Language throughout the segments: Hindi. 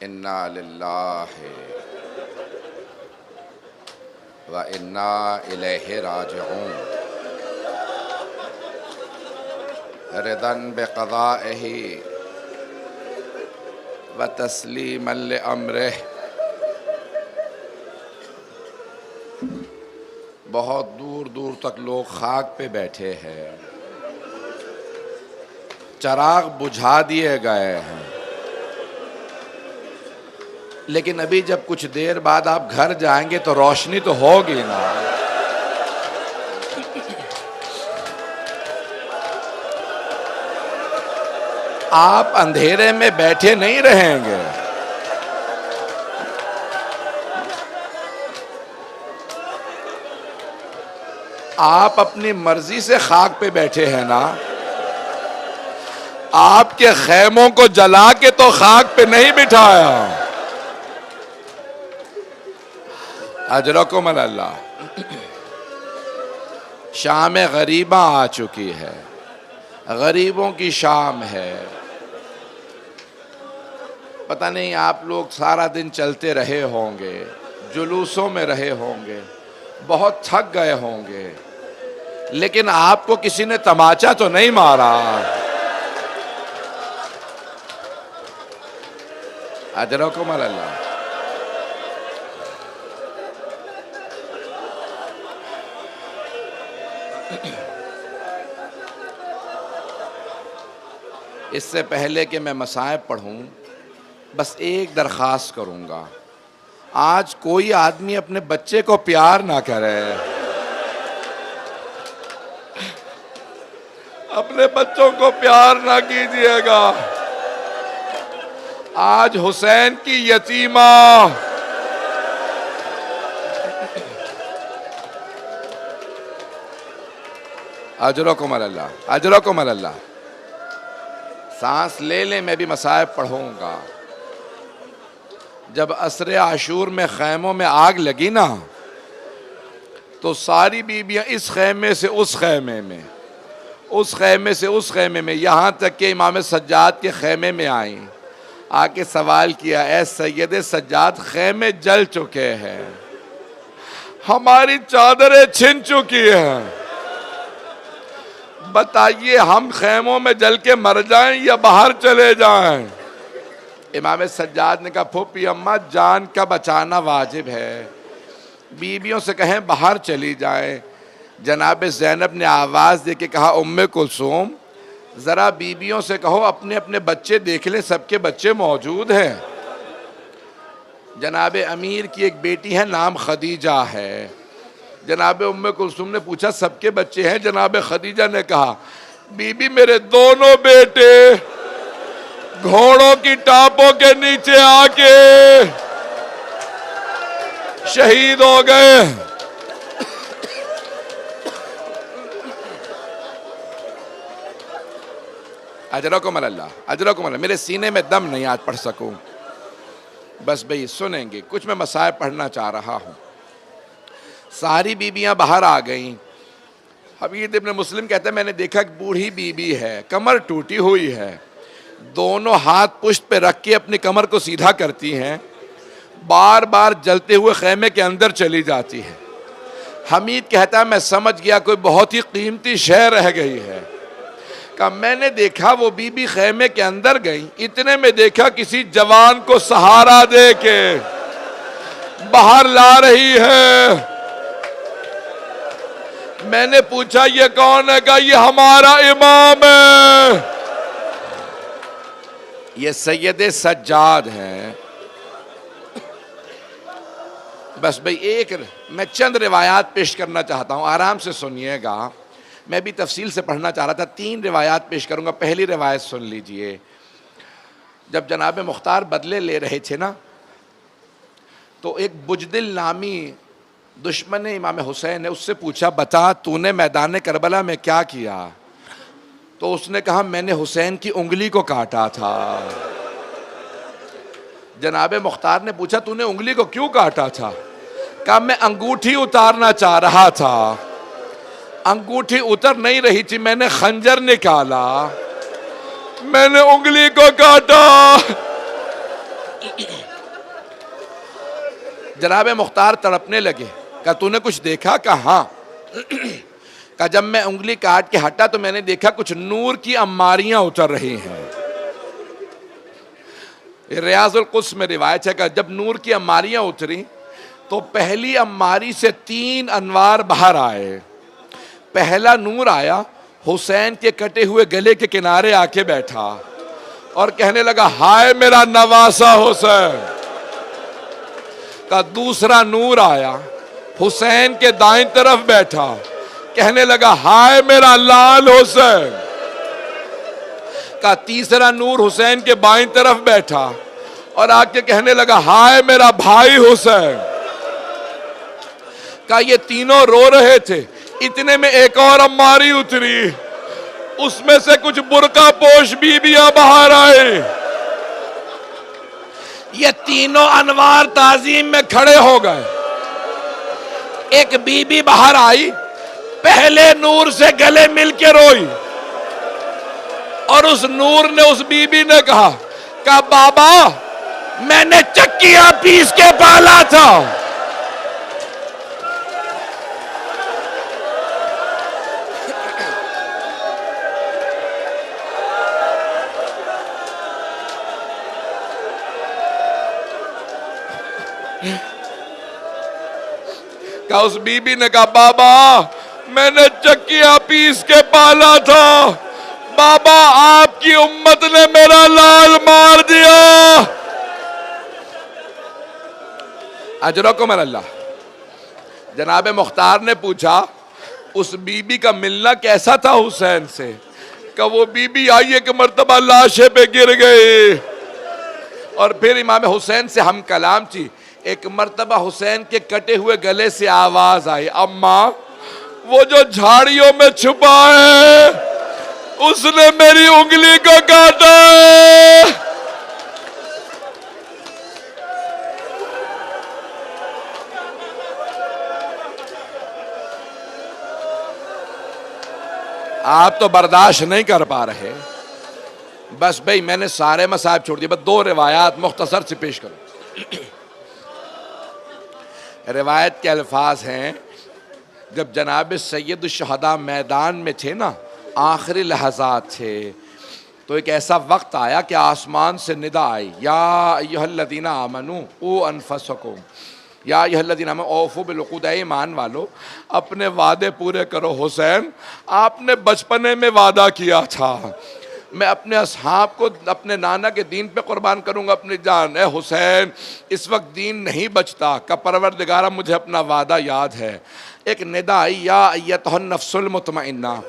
इन्ना लिल्लाहि व इन्ना इलैहि राजिऊन। रिदन बिक़ज़ाइही व तस्लीमन लिअम्रिह। बहुत दूर दूर तक लोग खाक पे बैठे हैं, चराग बुझा दिए गए हैं, लेकिन अभी जब कुछ देर बाद आप घर जाएंगे तो रोशनी तो होगी ना। आप अंधेरे में बैठे नहीं रहेंगे। आप अपनी मर्जी से खाक पे बैठे हैं ना। आपके खैमों को जला के तो खाक पे नहीं बिठाया। अजरकुम अल्लाह। शाम गरीबा आ चुकी है, गरीबों की शाम है। पता नहीं आप लोग सारा दिन चलते रहे होंगे, जुलूसों में रहे होंगे, बहुत थक गए होंगे, लेकिन आपको किसी ने तमाचा तो नहीं मारा। अजरकुम अल्लाह। इससे पहले कि मैं मसाइब पढ़ूं, बस एक दरख्वास्त करूंगा। आज कोई आदमी अपने बच्चे को प्यार ना करे। अपने बच्चों को प्यार ना कीजिएगा। आज हुसैन की यतीमा अजरकुम अल्लाह, अजरकुम अल्लाह। सांस ले लें, मैं भी मसाइब पढ़ूंगा। जब असरे आशूर में खैमों में आग लगी ना, तो सारी बीबियां इस खैमे से उस खैमे में, उस खैमे से उस खैमे में, यहाँ तक कि इमाम सज्जाद के खैमे में आई, आके सवाल किया, ऐ सैयद सज्जाद, खैमे जल चुके हैं, हमारी चादरें छिन चुकी हैं, बताइए हम खैमों में जल के मर जाएं या बाहर चले जाएं। इमाम सज्जाद ने कहा, फूफी अम्मा, जान का बचाना वाजिब है, बीबियों से कहें बाहर चली जाएं। जनाब ज़ैनब ने आवाज़ दे के कहा, उम्मे कुलसूम, ज़रा बीबियों से कहो अपने अपने बच्चे देख लें, सबके बच्चे मौजूद हैं। जनाब अमीर की एक बेटी है, नाम खदीजा है। जनाब उम्मे कुलसूम ने पूछा, सबके बच्चे हैं? जनाब खदीजा ने कहा, बीबी मेरे दोनों बेटे घोड़ों की टापों के नीचे आके शहीद हो गए। अजरकुम अल्लाह, अजरकुम अल्लाह। मेरे सीने में दम नहीं आज पढ़ सकूं, बस भाई सुनेंगे। कुछ मैं मसाइब पढ़ना चाह रहा हूं। सारी बीबियां बाहर आ गईं। हबीब इब्न मुस्लिम कहते हैं, मैंने देखा कि बूढ़ी बीबी है, कमर टूटी हुई है, दोनों हाथ पुश्त पे रख के अपनी कमर को सीधा करती हैं, बार बार जलते हुए खैमे के अंदर चली जाती है। हमीद कहता है, मैं समझ गया कोई बहुत ही कीमती शय रह गई है। कहा, मैंने देखा वो बीबी खैमे के अंदर गई, इतने में देखा किसी जवान को सहारा दे के बाहर ला रही है। मैंने पूछा, ये कौन है? कहा, ये हमारा इमाम है, ये सैयद सज्जाद हैं। बस भाई एक मैं चंद रिवायात पेश करना चाहता हूं, आराम से सुनिएगा। मैं भी तफसील से पढ़ना चाह रहा था, 3 रिवायात पेश करूंगा। पहली रिवायत सुन लीजिए। जब जनाब मुख्तार बदले ले रहे थे ना, तो एक बुजदिल नामी दुश्मन इमाम हुसैन है, उससे पूछा, बता तूने मैदान करबला में क्या किया? तो उसने कहा, मैंने हुसैन की उंगली को काटा था। जनाब मुख्तार ने पूछा, तूने उंगली को क्यों काटा था? कहा, मैं अंगूठी उतारना चाह रहा था, अंगूठी उतर नहीं रही थी, मैंने खंजर निकाला, मैंने उंगली को काटा। जनाब मुख्तार तड़पने लगे। कहा तूने कुछ देखा? कहा हाँ। कहा जब मैं उंगली काट के हटा तो मैंने देखा कुछ नूर की अम्मारियां उतर रही हैं। रियाजुल कुद्स में रिवायत है कि जब नूर की अम्मारियां उतरी तो पहली अम्मारी से 3 अनवार बाहर आए। पहला नूर आया, हुसैन के कटे हुए गले के किनारे आके बैठा और कहने लगा हाय मेरा नवासा हुसैन। का दूसरा नूर आया, हुसैन के दाईं तरफ बैठा, कहने लगा हाय मेरा लाल हुसैन। का तीसरा नूर हुसैन के बाईं तरफ बैठा और आके कहने लगा हाय मेरा भाई हुसैन। का ये तीनों रो रहे थे, इतने में एक और अम्मारी उतरी, उसमें से कुछ बुर्का पोश बीबियां बाहर आए। ये तीनों अनवार ताजीम में खड़े हो गए। एक बीबी बाहर आई, पहले नूर से गले मिल के रोई और उस नूर ने, उस बीबी ने कहा बाबा मैंने चक्कियां पीस के पाला था। का उस बीबी ने कहा बाबा मैंने चक्कियां पीस के पाला था, बाबा आपकी उम्मत ने मेरा लाल मार दिया। अजरकुम अल्लाह। जनाब मुख्तार ने पूछा उस बीबी का मिलना कैसा था हुसैन से? का वो बीबी आई एक मर्तबा लाशे पे गिर गई और फिर इमाम हुसैन से हम कलाम थी। एक मर्तबा हुसैन के कटे हुए गले से आवाज आई, अम्मा वो जो झाड़ियों में छुपा है उसने मेरी उंगली को काटा है। आप तो बर्दाश्त नहीं कर पा रहे। बस भाई मैंने सारे मसाइब छोड़ दिए, बस 2 रिवायात मुख्तसर से पेश करूं। रिवायत के अल्फाज हैं, जब जनाब सैयद शहदा मैदान में थे ना, आखिरी लहज़ात थे, तो एक ऐसा वक्त आया कि आसमान से निदा आई, या अय्युहल्लज़ीना आमनू ओ अनफसकुम, या अय्युहल्लज़ीना आमनू औफू बिल-उक़ूद, ईमान वालो अपने वादे पूरे करो। हुसैन आपने बचपने में वादा किया था मैं अपने असहाब को अपने नाना के दीन पे कुर्बान करूंगा अपनी जान। ए हुसैन इस वक्त दीन नहीं बचता, का परवरदिगारा मुझे अपना वादा याद है। एक निदा आई, या अय्यतुहन नफ्सुल मुतमइन्ना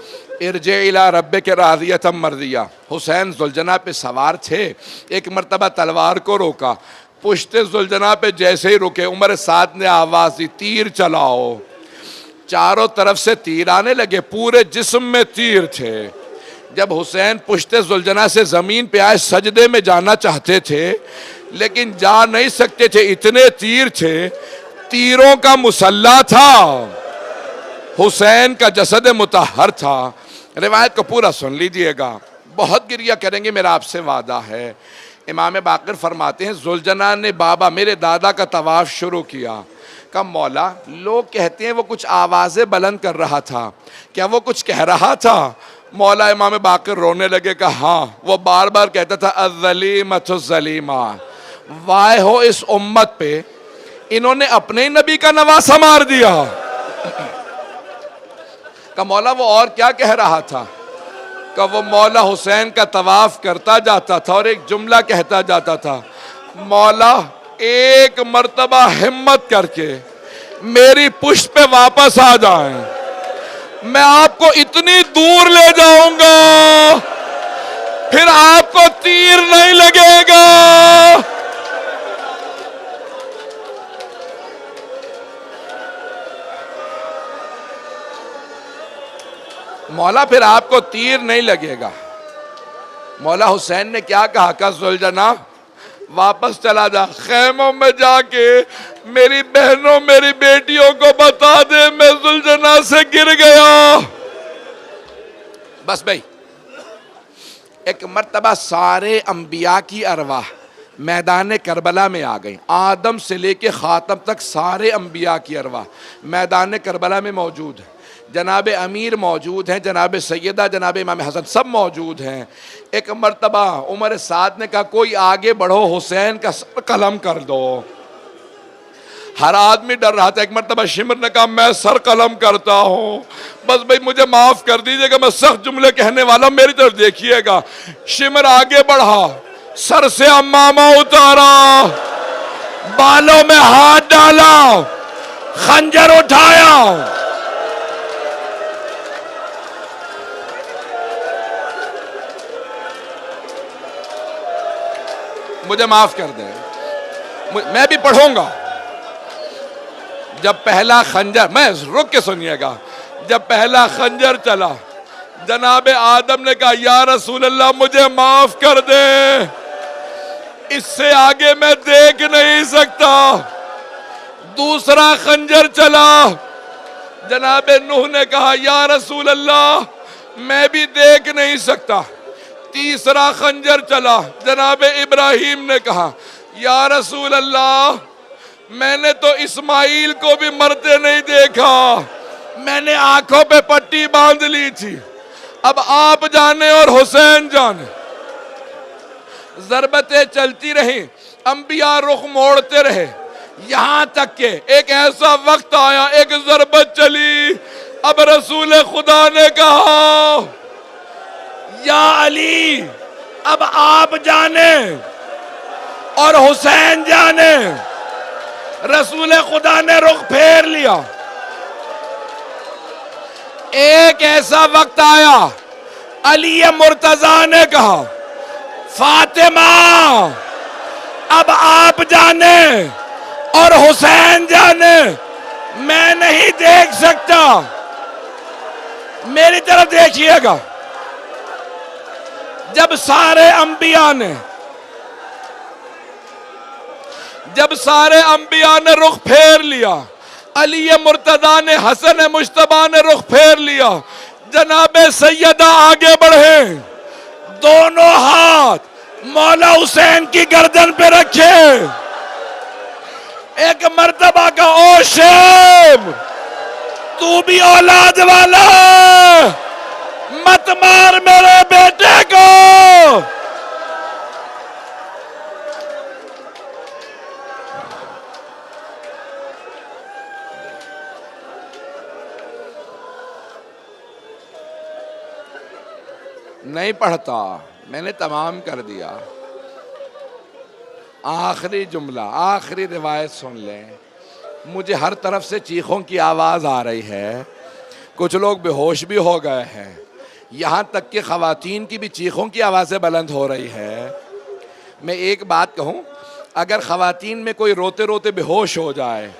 इरजे इला रब्बिक राज़ियतम मर्दिया। हुसैन जुलजना पे सवार थे, एक मर्तबा तलवार को रोका, पुश्ते जुलजना पे जैसे ही रुके उमर साद ने आवाज़ दी तीर चलाओ। चारों तरफ से तीर आने लगे, पूरे जिस्म में तीर थे। जब हुसैन पुश्ते जुलजना से ज़मीन पे आए, सजदे में जाना चाहते थे लेकिन जा नहीं सकते थे, इतने तीर थे, तीरों का मुसल्ला था, हुसैन का जसद मुतहर था। रिवायत को पूरा सुन लीजिएगा, बहुत गिरिया करेंगे मेरा आपसे वादा है। इमाम बाक़िर फरमाते हैं जुलजना ने बाबा मेरे दादा का तवाफ शुरू किया। का मौला लोग कहते हैं वो कुछ आवाज़ें बुलंद कर रहा था, क्या वो कुछ कह रहा था? मौला इमाम बाक़िर रोने लगे। कहा हाँ, वो बार बार कहता था अज़्ज़लीमतुज़्ज़लीमा, वाय हो इस उम्मत पे, इन्होंने अपने ही नबी का नवासा मार दिया। का मौला वो और क्या कह रहा था? का वो मौला हुसैन का तवाफ करता जाता था और एक जुमला कहता जाता था, मौला एक मर्तबा हिम्मत करके मेरी पुष्ट पे वापस आ जाएं, मैं आपको इतनी दूर ले जाऊंगा फिर आपको तीर नहीं लगेगा। मौला फिर आपको तीर नहीं लगेगा। मौला हुसैन ने क्या कहा? का जुलजना वापस चला जा, खैमों में जाके मेरी बहनों मेरी बेटियों को बता दे मैं जुलजना से गिर गया। बस भाई एक मर्तबा सारे अंबिया की अरवाह मैदान करबला में आ गई। आदम से लेके ख़ातम तक सारे अम्बिया की अरवाह मैदान करबला में मौजूद है। जनाब अमीर मौजूद हैं, जनाब सैयदा, जनाब इमाम हसन सब मौजूद हैं। एक मर्तबा उमर साद ने कहा कोई आगे बढ़ो, हुसैन का सर कलम कर दो। हर आदमी डर रहा था। एक मर्तबा शिमर ने कहा मैं सर कलम करता हूँ, बस भाई मुझे माफ कर दीजिएगा, मैं सख्त जुमले कहने वाला, मेरी तरफ देखिएगा। शिमर आगे बढ़ा, सर से अम्मामा उतारा, बालों में हाथ डाला, खंजर उठाया। मुझे माफ कर दे, मैं भी पढ़ूंगा। जब पहला खंजर, मैं रुक के सुनिएगा, जब पहला खंजर चला, जनाब आदम ने कहा या रसूल अल्लाह मुझे माफ कर दे, इससे आगे मैं देख नहीं सकता। दूसरा खंजर चला, जनाब नूह ने कहा या रसूल अल्लाह मैं भी देख नहीं सकता। तीसरा खंजर चला, जनाब इब्राहिम ने कहा या रसूल अल्लाह मैंने तो इस्माइल को भी मरते नहीं देखा, मैंने आंखों पे पट्टी बांध ली थी, अब आप जाने और हुसैन जाने। ज़रबतें चलती रही, अंबिया रुख मोड़ते रहे, यहां तक के एक ऐसा वक्त आया, एक ज़रबत चली, अब रसूल खुदा ने कहा या अली अब आप जाने और हुसैन जाने। रसूल खुदा ने रुख फेर लिया। एक ऐसा वक्त आया, अली मुर्तजा ने कहा फातिमा अब आप जाने और हुसैन जाने, मैं नहीं देख सकता। मेरी तरफ देखिएगा। जब सारे अंबिया ने रुख फेर लिया, अली मुर्तदा ने, हसन मुश्तबा ने रुख फेर लिया, जनाबे सैयदा आगे बढ़े, दोनों हाथ मौला हुसैन की गर्दन पे रखे, एक मर्तबा का ओ शेम तू भी औलाद वाला, मत मार मेरे बेटे को। नहीं पढ़ता, मैंने तमाम कर दिया। आखिरी जुमला, आखिरी रिवायत सुन लें। मुझे हर तरफ से चीखों की आवाज़ आ रही है, कुछ लोग बेहोश भी हो गए हैं, यहाँ तक कि ख़वातीन की भी चीखों की आवाज़ें बुलंद हो रही है। मैं एक बात कहूँ, अगर ख़वातीन में कोई रोते रोते बेहोश हो जाए,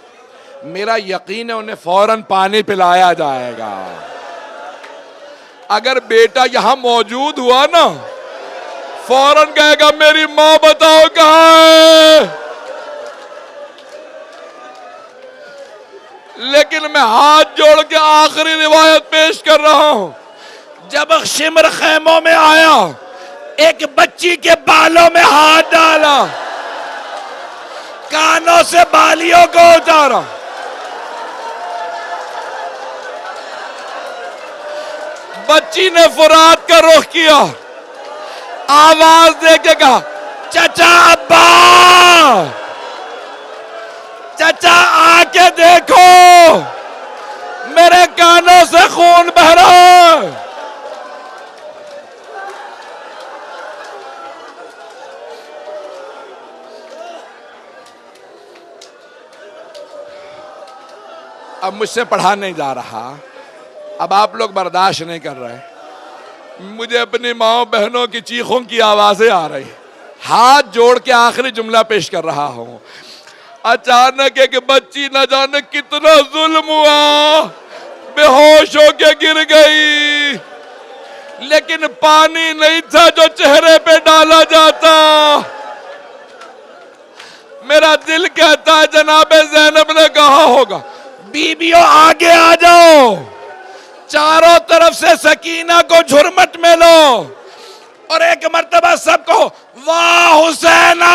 मेरा यकीन है उन्हें फ़ौरन पानी पिलाया जाएगा। अगर बेटा यहाँ मौजूद हुआ ना, फौरन कहेगा मेरी माँ बताओ कहाँ है। लेकिन मैं हाथ जोड़ के आखिरी रिवायत पेश कर रहा हूं। जब शिमर खैमों में आया, एक बच्ची के बालों में हाथ डाला, कानों से बालियों को उतारा, बच्ची ने फुरात का रुख किया, आवाज दे के कहा चचा अब्बा, चचा आके देखो मेरे कानों से खून बह रहा है। अब मुझसे पढ़ा नहीं जा रहा, अब आप लोग बर्दाश्त नहीं कर रहे, मुझे अपनी माँ बहनों की चीखों की आवाजें आ रही, हाथ जोड़ के आखिरी जुमला पेश कर रहा हूं। अचानक एक बच्ची न जाने कितना जुल्म हुआ, बेहोश होके गिर गई, लेकिन पानी नहीं था जो चेहरे पे डाला जाता। मेरा दिल कहता है जनाबे ज़ैनब ने कहा होगा, बीबियों आगे आ जाओ, चारों तरफ से सकीना को झुरमट में लो और एक मर्तबा सबको वाह हुसैना।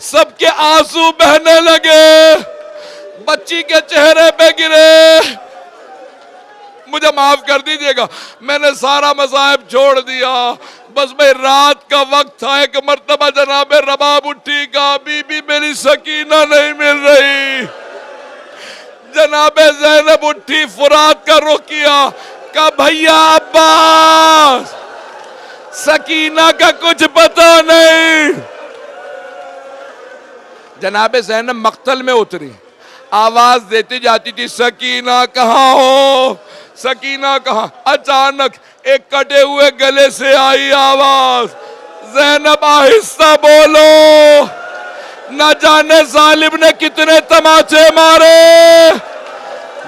सबके आंसू बहने लगे, बच्ची के चेहरे पे गिरे। मुझे माफ कर दीजिएगा, मैंने सारा मसाइब छोड़ दिया। बस भाई रात का वक्त था, एक मर्तबा जनाब रबाब उठी का, बीबी मेरी सकीना नहीं मिल रही। जनाब ज़ैनब उठी, फुरात का रुख किया, का भैया अब्बास सकीना का कुछ पता नहीं। जनाब ज़ैनब मक्तल में उतरी, आवाज देती जाती थी, सकीना कहाँ हो, सकीना कहाँ। अचानक एक कटे हुए गले से आई आवाज, ज़ैनब आहिस्ता बोलो, न जाने जालिम ने कितने तमाचे मारे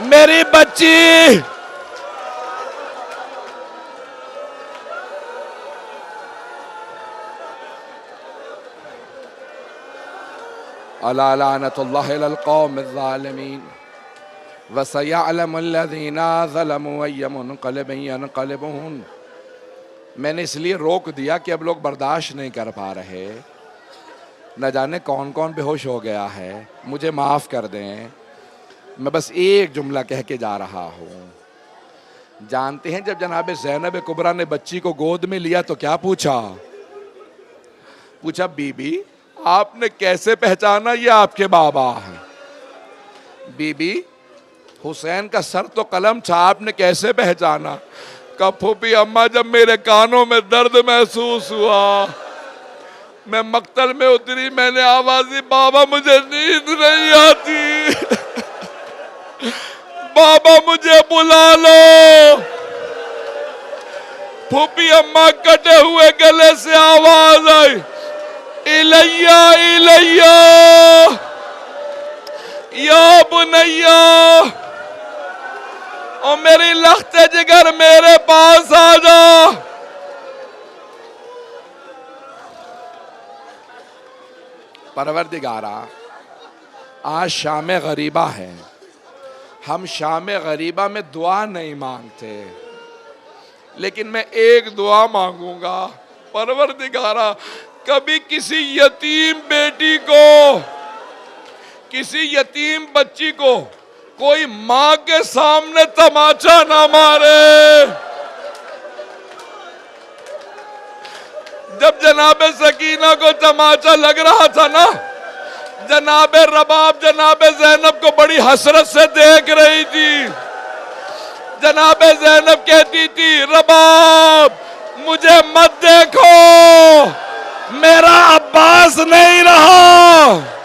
मेरी बच्ची। अला लानतुल्लाहि अलल कौमिज़्ज़ालिमीन व सयअलमुल्लज़ीना ज़लमू अय्य मुनक़लिबिन यनक़लिबून। मैंने इसलिए रोक दिया कि अब लोग बर्दाश्त नहीं कर पा रहे, न जाने कौन कौन बेहोश हो गया है, मुझे माफ़ कर दें। मैं बस एक जुमला कह के जा रहा हूँ। जानते हैं जब जनाब ज़ैनब कुबरा ने बच्ची को गोद में लिया तो क्या पूछा? पूछा बीबी आपने कैसे पहचाना ये आपके बाबा हैं? बीबी हुसैन का सर तो कलम था, आपने कैसे पहचाना? का फूफी अम्मा जब मेरे कानों में दर्द महसूस हुआ, मैं मक्तल में उतरी, मैंने आवाज दी, बाबा मुझे नींद नहीं आती, बाबा मुझे बुला लो। फूफी अम्मा कटे हुए गले से आवाज आई, इलैया इलैया या बुनैया, और मेरी लख्ते जिगर मेरे पास आ जा। परवरदिगारा आज शाम गरीबा है, हम शाम गरीबा में दुआ नहीं मांगते, लेकिन मैं एक दुआ मांगूंगा। परवरदिगारा कभी किसी यतीम बेटी को, किसी यतीम बच्ची को कोई मां के सामने तमाचा ना मारे। जब जनाबे सकीना को तमाचा लग रहा था ना, जनाबे रबाब जनाबे ज़ैनब को बड़ी हसरत से देख रही थी। जनाबे ज़ैनब कहती थी, रबाब मुझे मत देखो, मेरा अब्बास नहीं रहा।